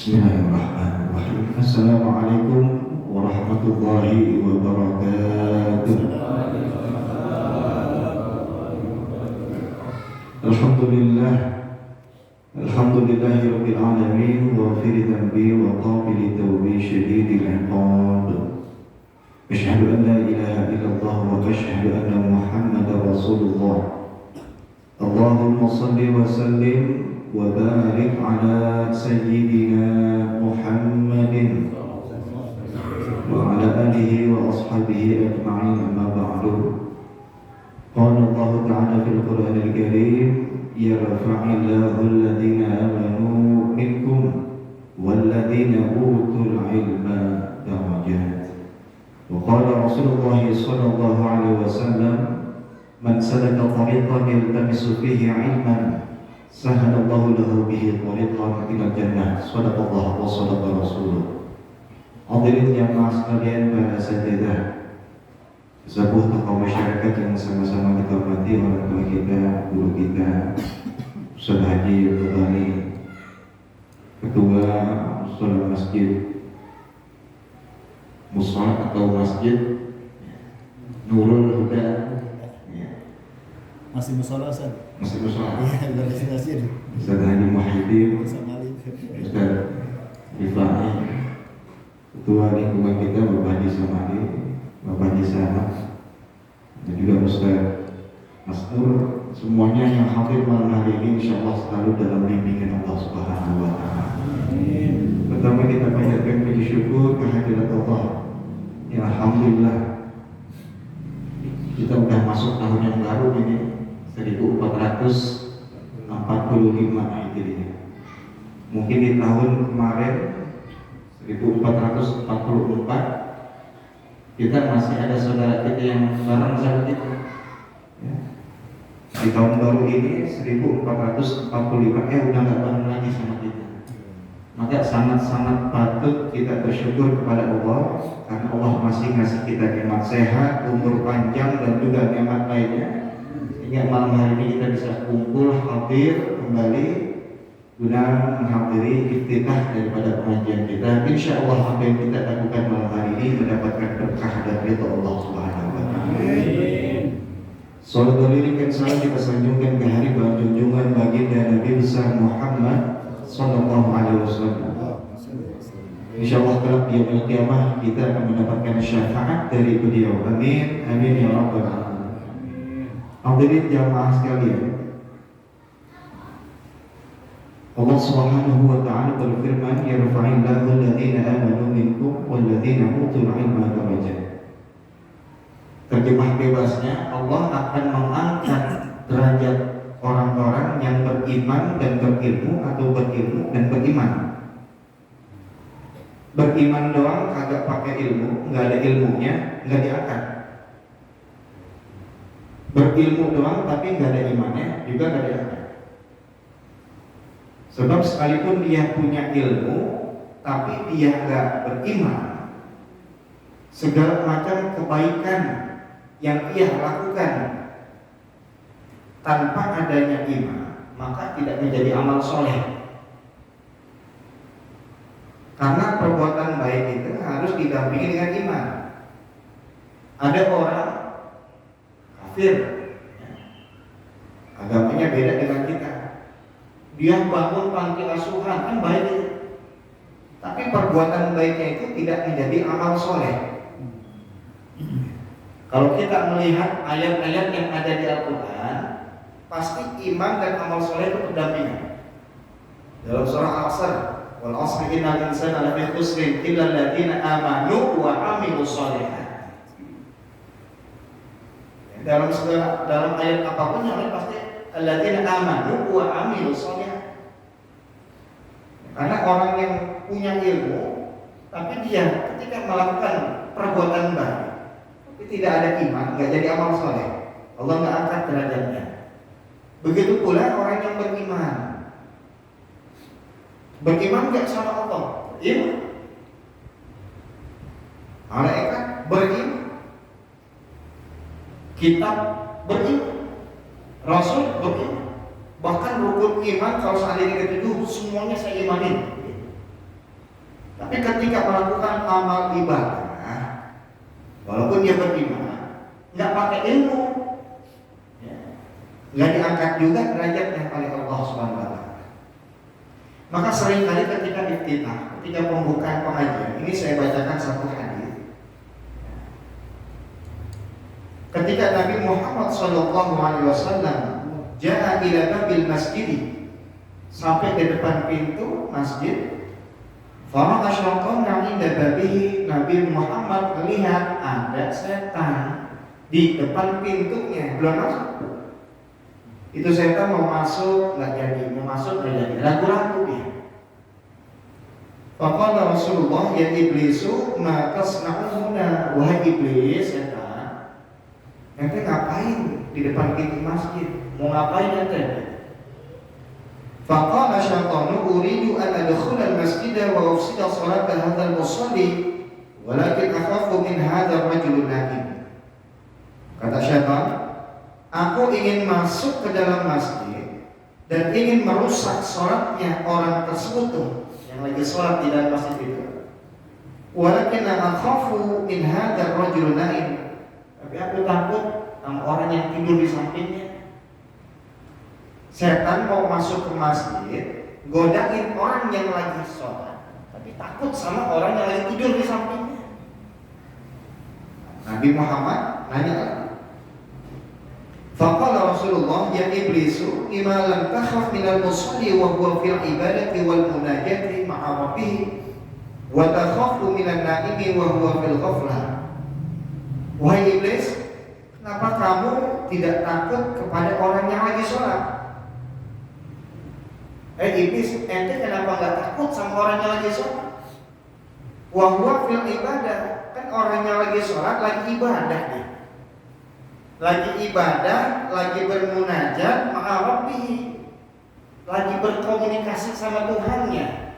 Bismillahirrahmanirrahim. Assalamualaikum warahmatullahi wabarakatuh. Alhamdulillah, alhamdulillahi rabbil alamin, ghafiri dhanbi wa qabili tawbi syadidil iqab. Asyhadu an la ilaha illallah wa asyhadu anna Muhammadar Rasulullah. Allahumma salli wa sallim wa barik ala sayyidina Muhammadin wa ala alihi wa ashabihi ajma'in, amma ba'du. Qala Allah ta'ala fil Qur'anil Karim, yarfa'illahu alladhina amanu minkum walladhina utul ilma darajat. Wa qala Rasulullah sallallahu alaihi wasallam, man salaka tariqan yaltamisu fihi ilman sahalallahu lahu bihi tariqan ila jannah. Shadaqallah wa shadaqa Rasulullah. Hadirin jamaah sekalian, para sajadah, sebuah tokoh masyarakat yang sama-sama kita hormati, orang tua kita, guru kita, Ustaz Haji Yudhani, Ketua Mushola Masjid Mushola atau Masjid Nurul Huda. Masih mushola, Ustaz? Masih mushola. Iya, masih. Ustaz Haji Muhyiddin, Ustaz Rifai, Ketua lingkungan kita Bapak Haji Samadi, Bapak Haji Sama, dan juga Ustaz Mas Nur. Semuanya yang hadir malam hari ini insyaallah selalu dalam bimbingan Allah Subhanahu wa Ta'ala. Pertama kita panjatkan puji syukur kehadirat Allah. Ya alhamdulillah, kita sudah masuk tahun yang baru ini, 1445 Hijriah. Mungkin di tahun kemarin 1444 kita masih ada saudara kita yang bareng saat itu. Ya. Di tahun baru ini 1445 udah nggak bareng lagi sama kita. Maka sangat-sangat patut kita bersyukur kepada Allah karena Allah masih ngasih kita nikmat sehat, umur panjang, dan juga nikmat lainnya. Sehingga malam hari ini kita bisa kumpul hadir kembali guna menghadiri iftitah daripada pengajian kita. Insya Allah apa yang kita lakukan malam hari ini mendapatkan berkah dan ridha Allah Subhanahu wa Ta'ala. Salat dan salam kita sanjungkan ke hari junjungan baginda Nabi besar Muhammad Sallallahu Alaihi Wasallam. Insya Allah kelak di yaumil qiyamah kita akan mendapatkan syafaat dari beliau. Amin, amin ya rabbal alamin. Hadirin jamaah sekalian, Allah Subhanahu wa Ta'ala berfirman, yarfa'illahu alladhina amanu minkum walladhina utul ilma darajat. Terjemah bebasnya, Allah akan mengangkat derajat orang-orang yang beriman dan berilmu, atau berilmu dan beriman. Beriman doang kagak pakai ilmu, nggak ada ilmunya, nggak diangkat. Berilmu doang tapi nggak ada imannya, juga nggak diangkat. Sebab sekalipun dia punya ilmu tapi dia nggak beriman, segala macam kebaikan yang ia lakukan tanpa adanya iman, maka tidak menjadi amal soleh. Karena perbuatan baik itu harus didampingi dengan iman. Ada orang kafir, agamanya beda dengan kita, dia bangun panti asuhan, kan baik itu, tapi perbuatan baiknya itu tidak menjadi amal soleh. Kalau kita melihat ayat-ayat yang ada di Al-Quran, pasti iman dan amal soleh itu berdampingan. Dalam surah Al-Asr, wal 'asri innal insana lafi khusrin illa alladziina aamanu wa 'amilus shalihat. Dalam ayat apapun yang lain pasti alladziina aamanu wa 'amilus shalihat. Karena orang yang punya ilmu tapi dia ketika melakukan perbuatan baik tapi tidak ada iman, nggak jadi amal soleh, Allah nggak angkat derajatnya. Begitu pula orang yang beriman. Beriman nggak sama Allah, iman. Malaikat beriman, kitab beriman, Rasul beriman. Bahkan rukun iman kalau seandainya ketujuh semuanya saya imanin. Tapi ketika melakukan amal ibadah, walaupun dia beriman, nggak pakai ilmu, ya, nggak diangkat juga derajatnya oleh Allah Subhanahu Wa Taala. Maka seringkali ketika iftitah, ketika pembukaan pengajian, ini saya bacakan satu hadis. Ketika Nabi Muhammad SAW ja'a ila babil masjid, sampai di depan pintu masjid, fama asyraqqana inda babihi, Nabi Muhammad melihat ada setan di depan pintunya, belum masuk. Itu setan mau masuk nggak jadi, mau masuk nggak jadi, ragu-ragu dia. Faqala Rasulullah ya iblisu ma tasna'una, wahai iblis, setan, ente ngapain di depan pintu masjid? Mau ngapain ente? Faqala syaitanu uridu an adkhula al-masjid wa ufsida salat hadzal musalli walakin akhafu min hadzal rajul naim. Kata syaitan, aku ingin masuk ke dalam masjid dan ingin merusak salatnya orang tersebut tuh yang lagi salat di dalam masjid itu. Walakin akhafu min hadzal rajul naim. Tapi aku takut sama orang yang tidur di sampingnya. Setan mau masuk ke masjid, godain orang yang lagi sholat, tapi takut sama orang yang lagi tidur di sampingnya. Nabi Muhammad nanya lagi. Faqala Rasulullah ya iblisu lima lam takhaf minal musalli wa huwa fil ibadati wal munajati ma'a rabbih wa takhafu minan naimi wa huwa fil ghaflah. Wahai iblis, kenapa kamu tidak takut kepada orang yang lagi sholat? Iblis, ente kenapa nggak takut sama orang yang lagi sholat? Wahwa fil ibadah, kan orang yang lagi sholat lagi ibadah nih, lagi ibadah, lagi bermunajat ma'a rabbih, lagi berkomunikasi sama Tuhannya.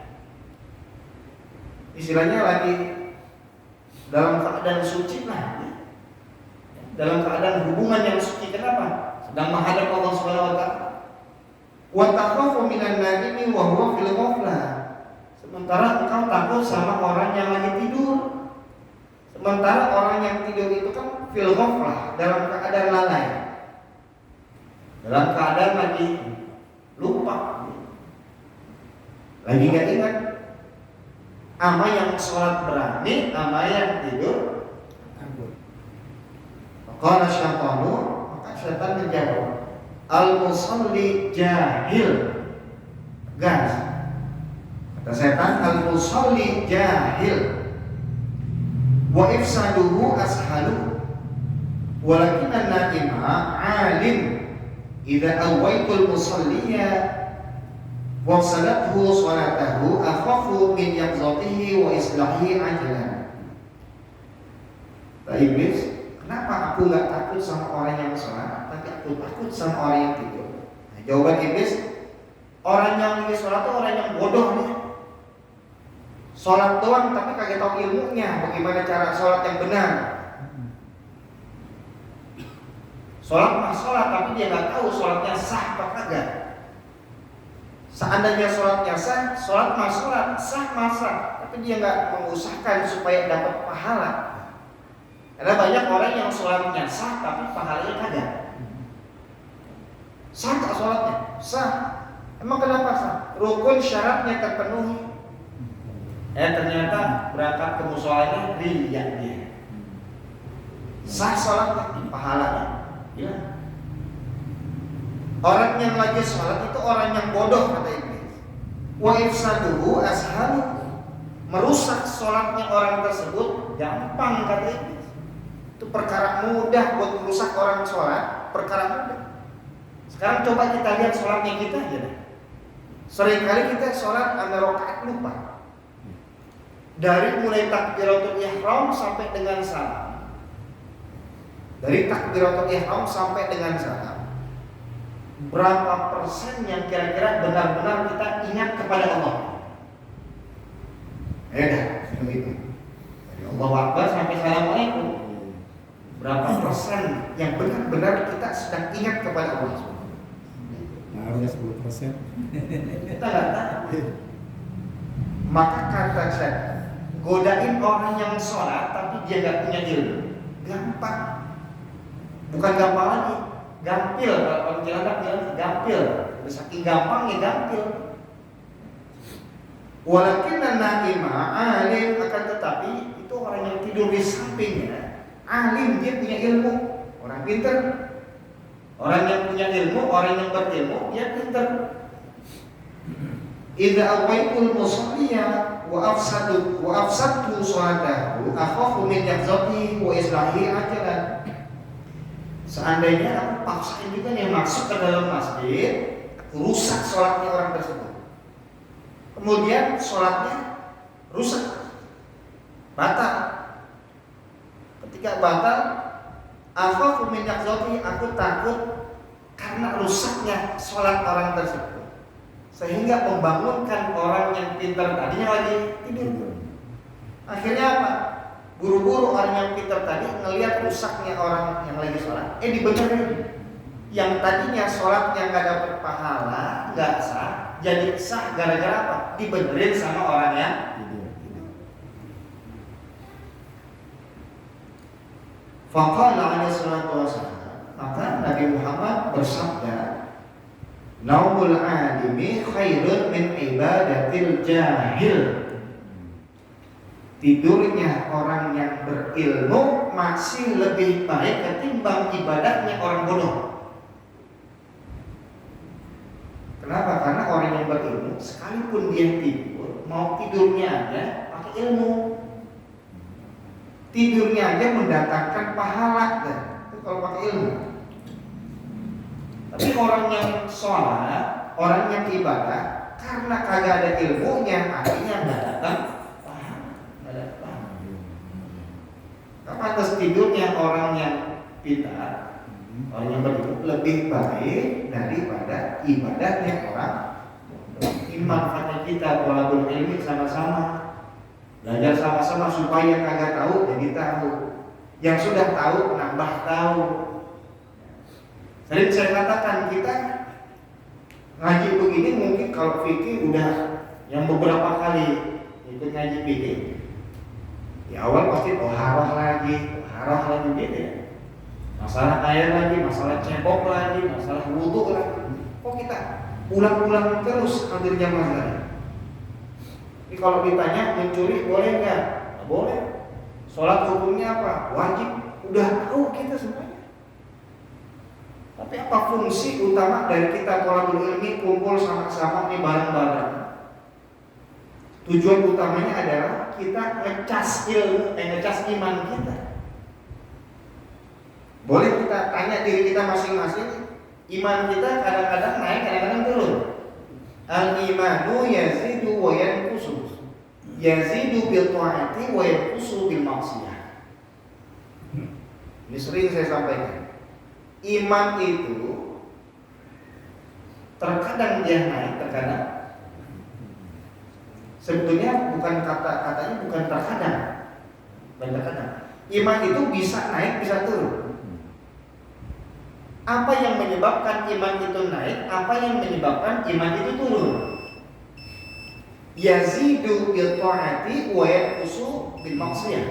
Istilahnya lagi dalam keadaan suci lah, dalam keadaan hubungan yang suci. Kenapa? Sedang menghadap Allah Subhanahu Wa Taala. Wa takhafu minan naimi wa huwa fil ghaflah. Sementara engkau takut sama orang yang lagi tidur. Sementara orang yang tidur itu kan fil ghaflah, dalam keadaan lalai, dalam keadaan lagi lupa, lagi gak ingat. Ama yang sholat berani, ama yang tidur takut. Qala syaitanu, maka syaitan menjawab, al-musalli jahil. Gas. Kata setan, al-musalli jahil wa ifsaduhu ashalu walakin an-naima alim idza awaitul musalliya wa salathu salatahu akhafu min yaqzatihi wa islahi ajalan. Iblis, kenapa aku gak takut sama orang yang sholat, tapi aku takut sama orang yang tidur? Nah, jawaban iblis, orang yang lagi sholat itu orang yang bodoh nih. Sholat doang tapi kagak tahu ilmunya, bagaimana cara sholat yang benar. Sholat mah sholat, tapi dia gak tahu sholatnya sah apa kagak. Seandainya sholatnya sah, sholat mah sholat, sah mah sah, tapi dia gak mengusahakan supaya dapat pahala. Karena banyak orang yang sholatnya sah tapi pahalanya kagak. Sah tak sholatnya? Sah. Emang kenapa sah? Rukun syaratnya terpenuhi. Ternyata berangkat ke musholanya riya dia. Sah sholatnya, pahalanya. Ya. Orang yang lagi sholat itu orang yang bodoh, kata iblis. Wa ifsaduhu ashalu, merusak sholatnya orang tersebut gampang, kata iblis. Itu perkara mudah buat merusak orang sholat, perkara mudah. Sekarang coba kita lihat sholatnya kita aja deh. Seringkali kita sholat ambil rakaat lupa. Dari mulai takbiratul ihram sampai dengan salam. Dari takbiratul ihram sampai dengan salam, berapa persen yang kira-kira benar-benar kita ingat kepada Allah? Begitu. Dari Allahu Akbar sampai Assalamualaikum, berapa persen yang benar-benar kita sedang ingat kepada Allah? Harusnya 10%. Kita nggak tahu. Maka kata saya, godain orang yang sholat tapi dia gak punya ilmu, gampang. Bukan gampang lagi, gampil. Kalau orang Cilandak bilang gampil. Saking gampangnya gampil. Walakin naima alim, akan tetapi itu orang yang tidur di sampingnya alim, dia punya ilmu, orang pintar. Orang yang punya ilmu, orang yang berilmu, dia pintar. Idza awaitul musalliya wa afsadu salatahu akhafu min yaqzati wa islahi ajalan. Seandainya aku paksain juga nih masuk ke dalam masjid, rusak sholatnya orang tersebut. Kemudian sholatnya rusak, batal. Ketika batal, akhafu min yaqzati, aku takut karena rusaknya sholat orang tersebut, sehingga membangunkan orang yang pintar tadinya lagi tidur. Akhirnya apa? Buru-buru orang yang pintar tadi ngelihat rusaknya orang yang lagi sholat, dibenerin. Yang tadinya sholatnya nggak dapat pahala, nggak sah, jadi sah gara-gara apa? Dibenerin sama orang yang tidur. Faqala alaihi salatu wassalam, maka Nabi Muhammad bersabda, naumul alimi khairun min ibadatil jahil. Tidurnya orang yang berilmu masih lebih baik ketimbang ibadahnya orang bodoh. Kenapa? Karena orang yang berilmu sekalipun dia tidur, mau tidurnya aja pakai ilmu, tidurnya aja mendatangkan pahala kan? Itu kalau pakai ilmu. Tapi orang yang sholat, orang yang ibadah, karena kagak ada ilmunya, akhirnya nggak datang pahala, nggak ada pahala. Pantas tidurnya orang yang pintar, orang yang berilmu lebih baik daripada ibadahnya orang. Ini manfaatnya kita thalabul ilmi sama-sama, belajar sama-sama supaya kagak tahu jadi tahu, yang sudah tahu nambah tahu. Sering saya katakan, kita ngaji begini mungkin kalau fikih udah yang beberapa kali ikut ngaji fikih, di awal pasti toharoh lagi gitu ya. Masalah air lagi, masalah cebok lagi, masalah wudu lagi. Kok kita ulang-ulang terus hadirnya masalah? Ini kalau ditanya mencuri boleh nggak? Nggak boleh. Sholat hukumnya apa? Wajib. Udah tahu kita semuanya. Tapi apa fungsi utama dari kita thalabul ilmi, kumpul sama-sama nih bareng-bareng? Tujuan utamanya adalah kita ngecas ilmu, ngecas iman kita. Boleh kita tanya diri kita masing-masing, iman kita kadang-kadang naik, kadang-kadang turun. Al-imanu yazidu wa yanqusu. Yazidu bil ta'ati wa yanqusu bil maksiyah. Ini sering saya sampaikan. Iman itu terkadang dia naik, terkadang. Sebetulnya katanya bukan terkadang. Iman itu bisa naik, bisa turun. Apa yang menyebabkan iman itu naik? Apa yang menyebabkan iman itu turun? Yazidu bil ta'ati wa yanqusu bil maksiyah.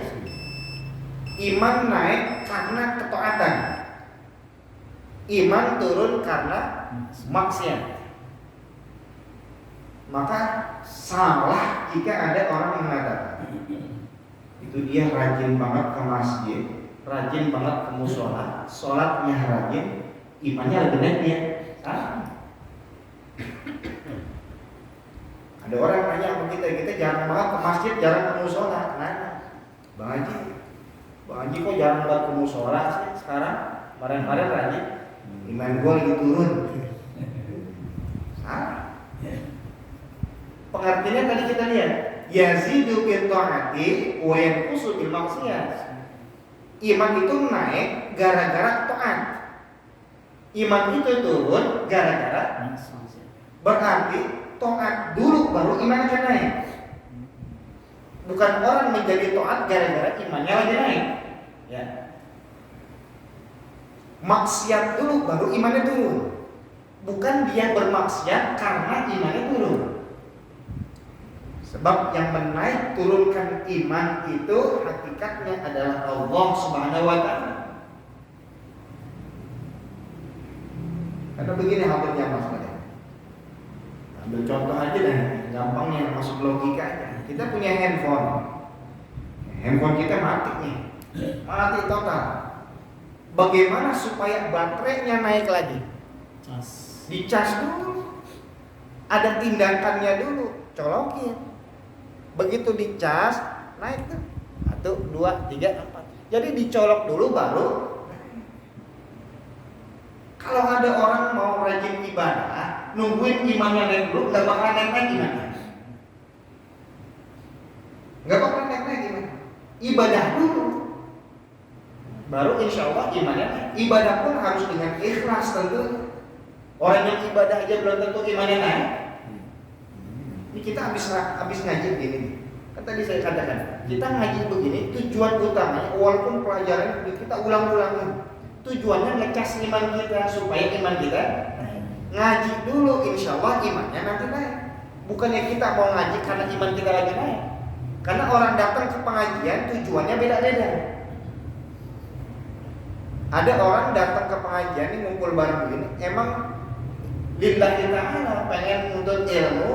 Iman naik karena ketaatan. Iman turun karena maksiat. Maka salah jika ada orang mengatakan itu dia rajin banget ke masjid, rajin banget ke musola, sholatnya rajin, imannya lebih naik dia. Salah. Ada orang nanya sama kita jarang banget ke masjid, jarang ke musola. Nanya, Bang Haji kok jarang banget ke musola sih sekarang? Kemarin-kemarin rajin. Iman gue lagi turun. Salah. Pengertiannya tadi kita lihat, yazidu bil ta'ati wa yanqusu bil maksiyah. Iman itu naik gara-gara taat. Iman itu turun gara-gara maksiat. Berarti taat dulu baru iman akan naik. Bukan orang menjadi taat gara-gara imannya lagi naik. Ya. Maksiat dulu baru imannya turun. Bukan dia bermaksiat karena imannya turun. Sebab yang menaik turunkan iman itu hakikatnya adalah Allah Subhanahu wa taala. Karena begini hampirnya maksudnya. Ambil contoh aja deh, gampangnya masuk logikanya. Kita punya handphone. Handphone kita mati nih. Mati total. Bagaimana supaya baterainya naik lagi? Dicas dulu. Ada tindakannya dulu, colokin. Begitu dicas, naik tuh. 1, 2, 3, 4. Jadi dicolok dulu baru. Kalau ada orang mau rajin ibadah, nungguin imannya naik dulu, nggak bakal naik imannya. Nggak bakal naik imannya. Ibadah dulu, baru insya Allah imannya naik. Ibadah pun harus dengan ikhlas tentu. Orang yang ibadah aja belum tentu imannya naik. Ini kita habis ngaji begini. Kan tadi saya katakan, kita ngaji begini tujuan utamanya walaupun pelajaran kita ulang-ulang, tujuannya ngecas iman kita supaya iman kita naik. Ngaji dulu insya Allah imannya nanti naik. Bukannya kita mau ngaji karena iman kita lagi naik. Karena orang datang ke pengajian tujuannya beda-beda. Ada orang datang ke pengajian ini ngumpul bareng begini, emang lillahi ta'ala pengen nuntut ilmu,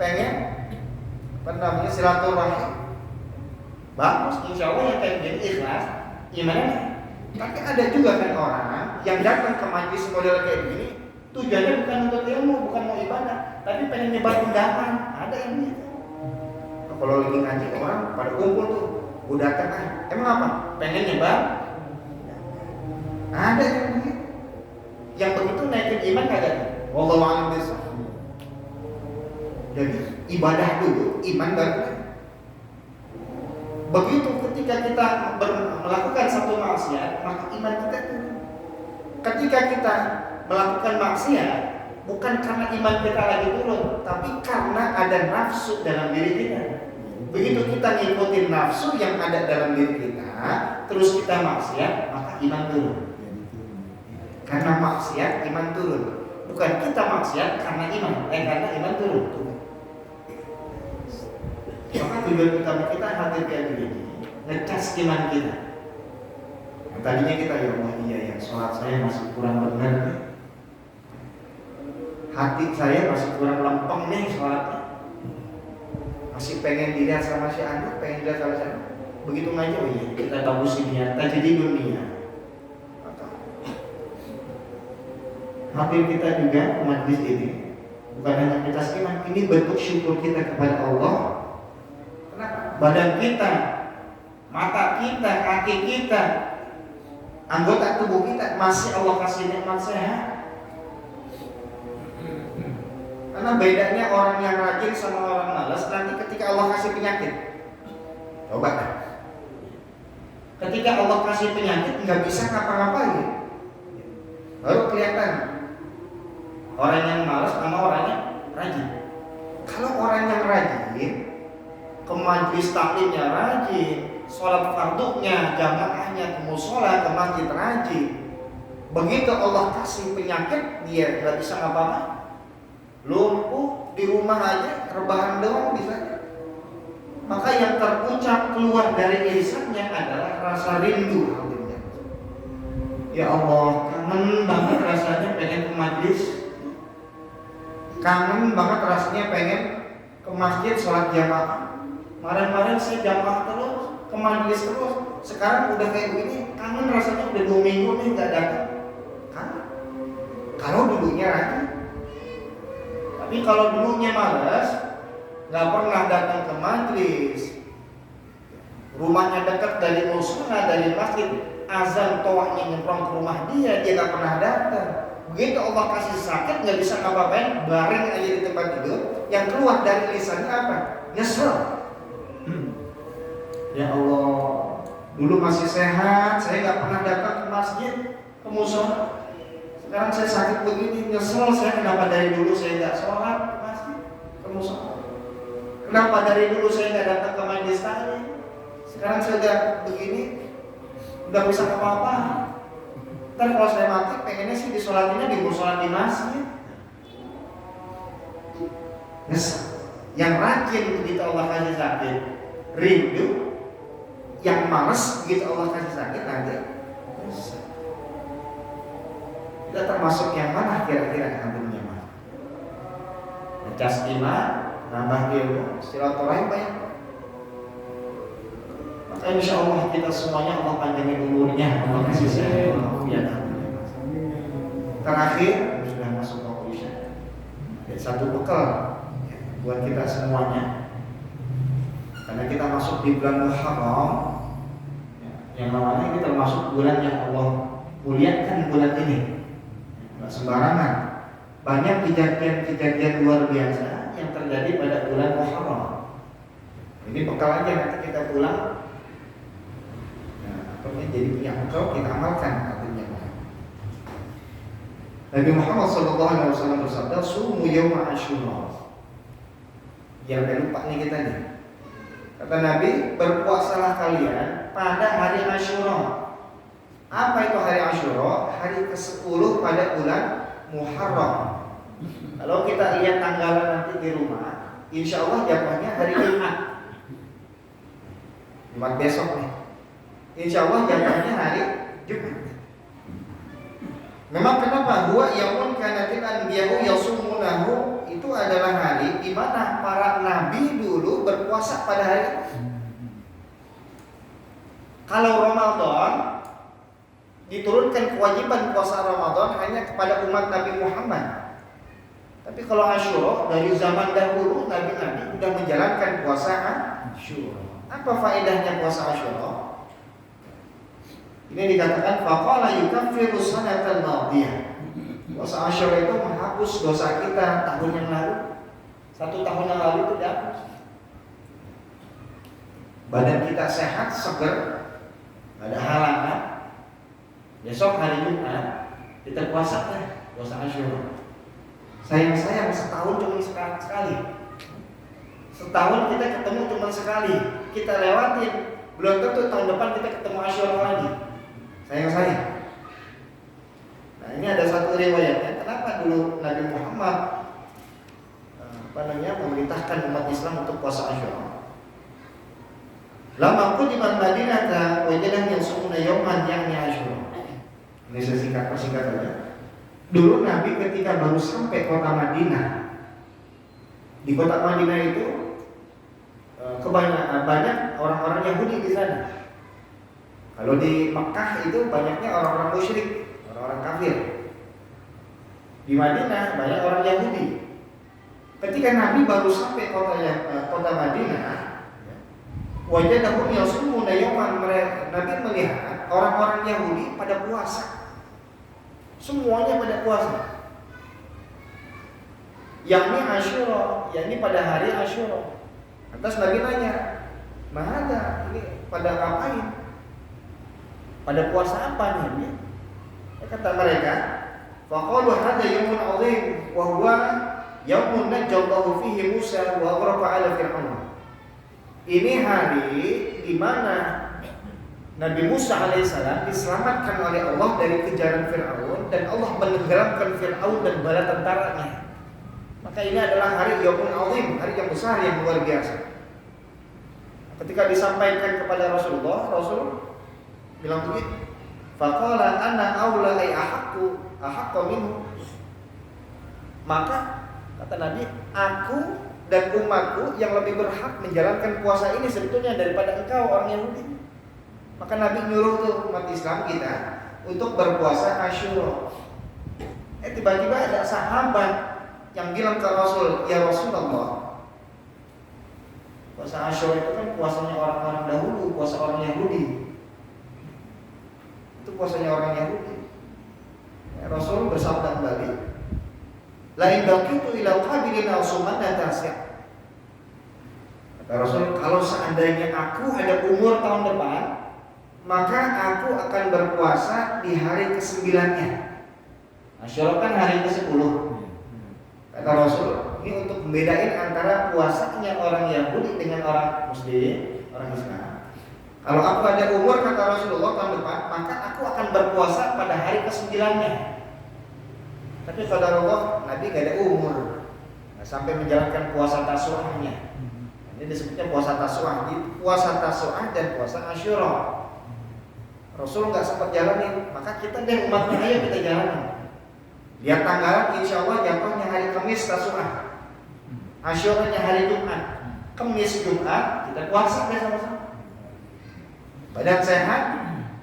pengen silaturahim. Bagus, insya Allah yang kayak gini ikhlas, imannya. Tapi ada juga kan orang yang datang ke majelis model kayak gini, tujuannya bukan untuk ilmu, bukan mau ibadah, tapi pengen nyebar undangan. Ada yang gitu. Kalau lagi ngaji orang pada kumpul tuh, udah datang emang apa? Pengen nyebar. Ada yang begitu. Yang begitu naikin iman kagak? Wallahu a'lam bishawab. Jadi ibadah dulu, iman baru. Begitu ketika kita melakukan satu maksiat, maka iman kita turun. Ketika kita melakukan maksiat, bukan karena iman kita lagi turun, tapi karena ada nafsu dalam diri kita. Begitu kita ngikutin nafsu yang ada dalam diri kita, terus kita maksiat, maka iman turun. Karena maksiat iman turun. Bukan kita maksiat karena karena iman turun. Maka tujuan utama kita hadir kayak begini, ngecas iman kita. Tadinya kita ya Allah iya ya, sholat saya masih kurang benar. Hati saya masih kurang lempeng nih sholatnya. Masih pengen dilihat sama si anak, pengen dilihat sama si anak. Begitu ngaji, oh iya kita bagusin niat, kita jadi dunia. Hadir kita juga majlis ini bukan hanya kita iman, ini bentuk syukur kita kepada Allah. Kenapa? Badan kita, mata kita, kaki kita, anggota tubuh kita masih Allah kasih nikmat sehat. Karena bedanya orang yang rajin sama orang malas, nanti ketika Allah kasih penyakit, coba kan? Ketika Allah kasih penyakit nggak bisa ngapa-ngapain, baru kelihatan orang yang malas sama orang yang rajin. Kalau orang yang rajin, ke majelis taklimnya rajin, sholat fardunya, jamaahnya, ke mushola, ke masjid rajin. Begitu Allah kasih penyakit, dia nggak bisa ngapa-ngapain. Lumpuh di rumah aja, rebahan doang bisa. Maka yang terucap keluar dari lisannya adalah rasa rindu. Ya Allah, kangen banget rasanya pengen ke majlis, kangen banget rasanya pengen ke masjid sholat jamaah. Kemarin saya jamaah terus, ke majlis terus. Sekarang udah kayak begini, kangen rasanya udah 2 minggu nih nggak datang. Kangen. Kalau dulunya rajin. Tapi kalau dulunya malas, nggak pernah datang ke majlis, rumahnya dekat dari mushola, dari masjid, azan toahnya nyemprong ke rumah dia nggak pernah datang. Begitu Allah kasih sakit, nggak bisa ngapa-ngapain, baring aja di tempat tidur, yang keluar dari lisannya apa? Nyesel. Ya Allah, dulu masih sehat, saya nggak pernah datang ke masjid, ke mushola. Sekarang saya sakit begini, nyesel saya kenapa dari dulu saya nggak sholat ke masjid, ke mushola. Kenapa dari dulu saya nggak datang ke majelis taklim. Sekarang saya udah begini, udah bisa apa-apa. Ntar kalau saya mati, pengennya sih disolatinnya di mushola di masjid. Nyesel. Yang rajin begitu Allah kasih sakit rindu, yang malas begitu Allah kasih sakit nanti bosan. Kita termasuk yang mana kira-kira ambilnya mana? Ngecas iman, nambah ilmu, silaturahim banyak. Maka insya Allah kita semuanya Allah panjangin umurnya, Allah kasih sehat. Terakhir sudah masuk conclusion. Satu bekal ya, buat kita semuanya. Karena kita masuk di bulan Muharram, ya, yang namanya ini termasuk bulan yang Allah muliakan bulan ini. Nggak sembarangan. Banyak kejadian-kejadian luar biasa yang terjadi pada bulan Muharram. Ini bekal aja nanti kita pulang. Nah, jadi punya bekal kita amalkan artinya. Nabi Muhammad SAW bersabda, "Sumu yawma Asyura." Jangan lupa nih kita nih. Kata Nabi, berpuasalah kalian pada hari Asyura. Apa itu hari Asyura? Hari ke-10 pada bulan Muharram. Kalau kita lihat tanggalan nanti di rumah, insya Allah jatuhnya hari Jumat. Jumat besok nih. Insya Allah jatuhnya hari Jumat. Memang kenapa? Huwa yaumun kanatil anbiya'u yasumunahu, itu adalah hari di mana para nabi dulu berpuasa pada hari itu. Kalau Ramadan diturunkan kewajiban puasa Ramadan hanya kepada umat Nabi Muhammad. Tapi kalau Asyura dari zaman dahulu nabi-nabi sudah menjalankan puasa Asyura. Apa faedahnya puasa Asyura? Ini dikatakan faqala yukaffiru sanatal madiyah. Puasa Asyura itu menghapus dosa kita tahun yang lalu. 1 tahun yang lalu itu dihapus. Badan kita sehat, seger, gak ada halangan. Besok hari Jumat kita puasa puasa Asyura. Sayang setahun cuma sekali. Setahun kita ketemu cuma sekali. Kita lewatin, belum tentu tahun depan kita ketemu Asyura lagi. Sayang. Nah, ini ada satu riwayatnya. Kenapa dulu Nabi Muhammad memerintahkan umat Islam untuk puasa Asyura? Lama qudiman Madinah wajadah yasumuna yawman ya'ni Asyura. Ini saya persingkat saja. Dulu Nabi ketika baru sampai kota Madinah, di kota Madinah itu banyak orang-orang Yahudi di sana. Kalau di Mekah itu banyaknya orang-orang musyrik, orang-orang kafir. Di Madinah banyak orang Yahudi. Ketika Nabi baru sampai kota Madinah, wajadahum yasumuna yawman, Nabi melihat orang-orang Yahudi pada puasa. Semuanya pada puasa. Yakni Asyura, yakni pada hari Asyura. Lantas Nabi nanya, "Mana ini pada ngapain? Pada puasa apa nih?" Kata mereka, "Faqalu hadza yawmun 'azim wa huwa yawmun najjallahu fihi Musa wa aghraqa 'ala Fir'aun." Ini hari di mana Nabi Musa alaihissalam diselamatkan oleh Allah dari kejaran Fir'aun dan Allah menenggelamkan Fir'aun dan bala tentaranya. Maka ini adalah hari Yawmun Azim, hari yang besar, yang luar biasa. Ketika disampaikan kepada Rasulullah, Rasul bilang begitu, faqala ana aula ay ahaqqa minhu. Maka kata Nabi, aku dan umatku yang lebih berhak menjalankan puasa ini sebetulnya daripada engkau orang Yahudi. Maka Nabi nyuruh tuh umat Islam kita untuk berpuasa Asyura. Tiba-tiba ada sahabat yang bilang ke Rasul, "Ya Rasulullah, puasa Asyura itu kan puasanya orang-orang dahulu, puasa orang Yahudi. Itu puasanya orang Yahudi." Rasul bersabda kembali, "La in baqitu ila qabilin asuman tasya." Kata Rasul, kalau seandainya aku ada umur tahun depan, maka aku akan berpuasa di hari ke-9-nya. Asyura kan hari ke-10. Kata Rasul, ini untuk membedain antara puasanya orang Yahudi dengan orang Muslim, orang Islam. Kalau aku ada umur, kata Rasulullah, tahun depan, maka aku akan berpuasa pada hari ke-9-nya. Tapi kata Allah, Nabi gak ada umur, gak sampai menjalankan puasa Tasu'ahnya. Ini disebutnya puasa Tasu'ah. Puasa Tasu'ah dan puasa Asyura. Rasul nggak sempat jalanin, maka kita deh umatnya ayo kita jalanin. Lihat tanggalan, insya Allah jatuhnya hari Kamis Tasu'ah, Asyuranya hari Jumat. Kamis Jumat kita puasa deh sama-sama. Badan sehat,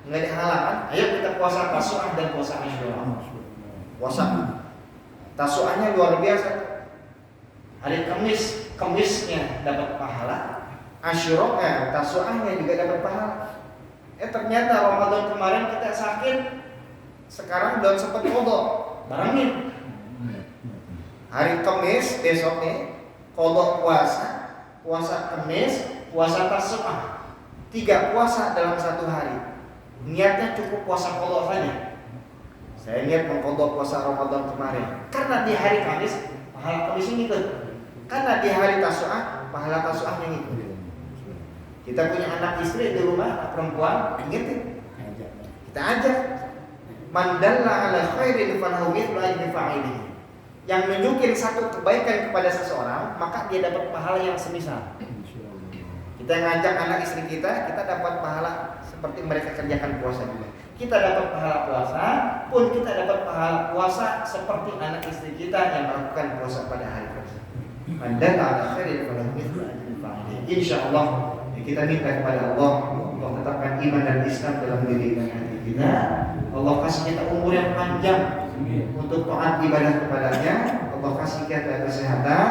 nggak ada halangan. Ayo kita puasa Tasu'ah dan puasa Asyura. Puasa Tasu'ahnya luar biasa. Hari Kamisnya dapat pahala, Asyura Tasu'ahnya juga dapat pahala. Ternyata Ramadan kemarin kita sakit, sekarang udah sempat kodok, barengin. Hari Kamis besoknya kodok puasa Kamis, puasa Tasu'ah, 3 puasa dalam 1 hari. Niatnya cukup puasa kodok saja. Saya niat mengkodok puasa Ramadan kemarin, karena di hari Kamis pahala Kamis ini ikut. Karena di hari Tasu'ah, pahala Tasu'ahnya ngikut. Kita punya anak istri di rumah, anak perempuan, ingetin. Kita ajak. Man dalla ala khairin falahu mithlu ajri fa'ilihi. Yang nunjukin satu kebaikan kepada seseorang, maka dia dapat pahala yang semisal. Kita ngajak anak istri kita dapat pahala seperti mereka kerjakan puasa juga. Kita dapat pahala puasa, pun kita dapat pahala puasa seperti anak istri kita yang melakukan puasa pada hari tersebut. Dan ada khairin falahu mithlu ajri fa'ilihi. Insyaallah kita minta kepada Allah untuk tetapkan iman dan Islam dalam diri dan hati kita. Allah kasih kita umur yang panjang untuk taat ibadah kepadanya. Allah kasih kita kesehatan.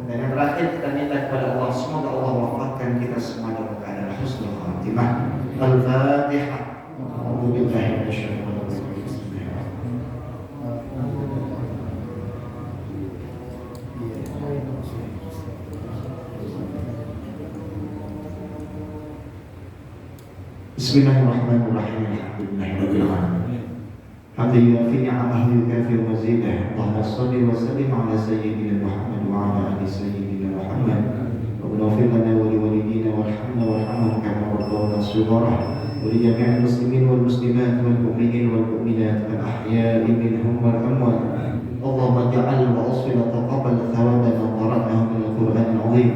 Dan yang terakhir kita minta kepada Allah, semoga Allah wafatkan kita semua dalam keadaan husnul khatimah. Al-Fatihah. A'udzu billahi minasyaitonir rajim. Bismillahirrahmanirrahim. Alhamdulillahirabbil alamin. Hamdan yuwafi ni'amahu yukafi mazidah. Allahumma shalli wa sallim ala sayyidina Muhammad wa ala ali sayyidina Muhammad. Rabbana ighfir lana wa li walidina warhamna warhamhum kama rabbawna shighara. Wa li jami'il muslimin wal muslimat wal mu'minin wal mu'minat al ahya'i minhum wal amwat. Allahumma ij'al wa asfil wa taqabbal thawabana wa qara'nahu min al-Qur'anil 'azim.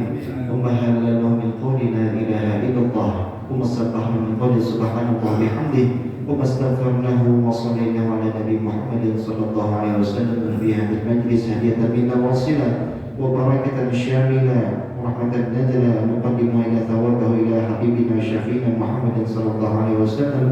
Wa halalnahu min qawli la ilaha illallah. ومسبحنا من قول سبحان الله بحمده ومستغفرناه وصلينا على نبي محمد صلى الله عليه وسلم في هذا المجلس هدية منا واصلة وبركة شاملة ورحمة نزلة نقدم إلى ثوابه إلى حبيبنا شفينا محمد صلى الله عليه وسلم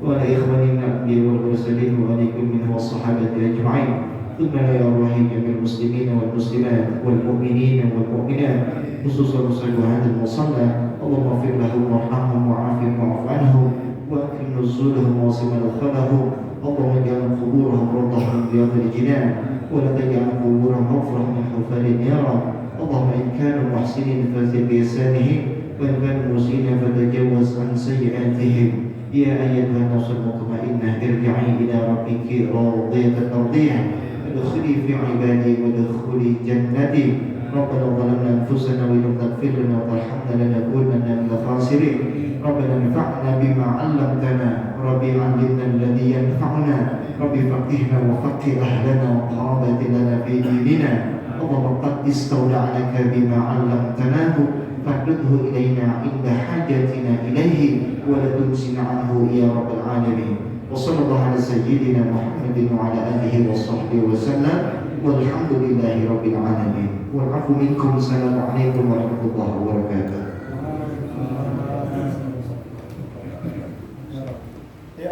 وعلى إخواننا الأنبياء والمرسلين وعليكم منه والصحابة أجمعين ثم لا يراه جميع المسلمين والمسلمات والمؤمنين والمؤمنات خصوصا صاحب هذا المصلى اللهم اغفر لهم وارحمهم وعافهم واعف عنهم واكرم نزولهم واسع مدخلهم اللهم اجعل قبورهم روضة من رياض الجنان ولا تجعل قبورهم حفرة من حفر النار اللهم ان كانوا محسنين فزد بإحسانهم وان كانوا مسيئين فتجاوز عن سيئاتهم يا ايتها النفس المطمئنة ارجعي الى ربك راضية مرضية ادخلي في عبادي وادخلي جنتي ربنا ظلمنا انفسنا وان لم تغفر لنا وترحمنا لنكونن من الخاسرين ربنا انفعنا بما علمتنا ربي علمنا الذي ينفعنا ربي فقهنا وفقه اهلنا وقرابتنا في ديننا اللهم قد استودعناك بما علمتناه فاردده الينا عند حاجتنا اليه ولا تنسنا عنه يا رب العالمين وصلى الله على سيدنا محمد وعلى اله وصحبه وسلم والحمد لله رب العالمين والعفو منكم السلام عليكم ورحمة الله وبركاته. Ya,